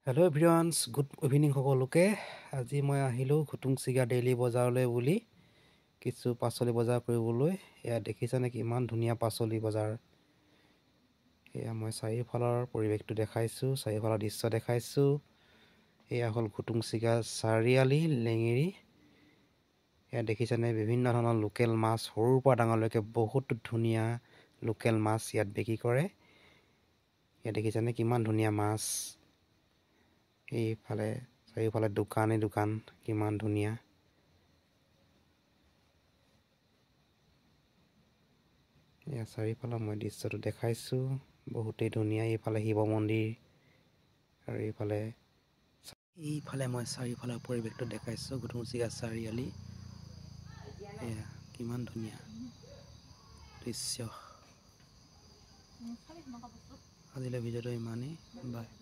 Hello' এভৰিৱানছ good evening সকলোকে। আজি মই আহিলোঁ ঘুটুংচিগা ডেইলি বজাৰলৈ বুলি কিছু পাচলি বজাৰ কৰিবলৈ। এয়া দেখিছেনে কিমান ধুনীয়া পাচলি বজাৰ। এয়া মই চাৰিওফালৰ পৰিৱেশটো দেখাইছোঁ, চাৰিওফালৰ দৃশ্য দেখাইছোঁ। এয়া হ'ল ঘুটুংচিগা চাৰিআলি লেঙেৰী। এয়া দেখিছেনে বিভিন্ন ধৰণৰ লোকেল মাছ, সৰুৰ পৰা ডাঙৰলৈকে বহুত ধুনীয়া লোকেল মাছ ইয়াত বিক্ৰী কৰে। এয়া দেখিছেনে কিমান ধুনীয়া মাছ। এইফালে চাৰিওফালে দোকানেই দোকান, কিমান ধুনীয়া। এয়া চাৰিওফালৰ মই দৃশ্যটো দেখাইছোঁ, বহুতেই ধুনীয়া। এইফালে শিৱ মন্দিৰ আৰু এইফালে মই চাৰিওফালৰ পৰিৱেশটো দেখাইছোঁ, ঘুটুংচিগা চাৰিআলি। এয়া কিমান ধুনীয়া দৃশ্য। আজিলৈ ভিডিঅ'টো ইমানেই, বাই।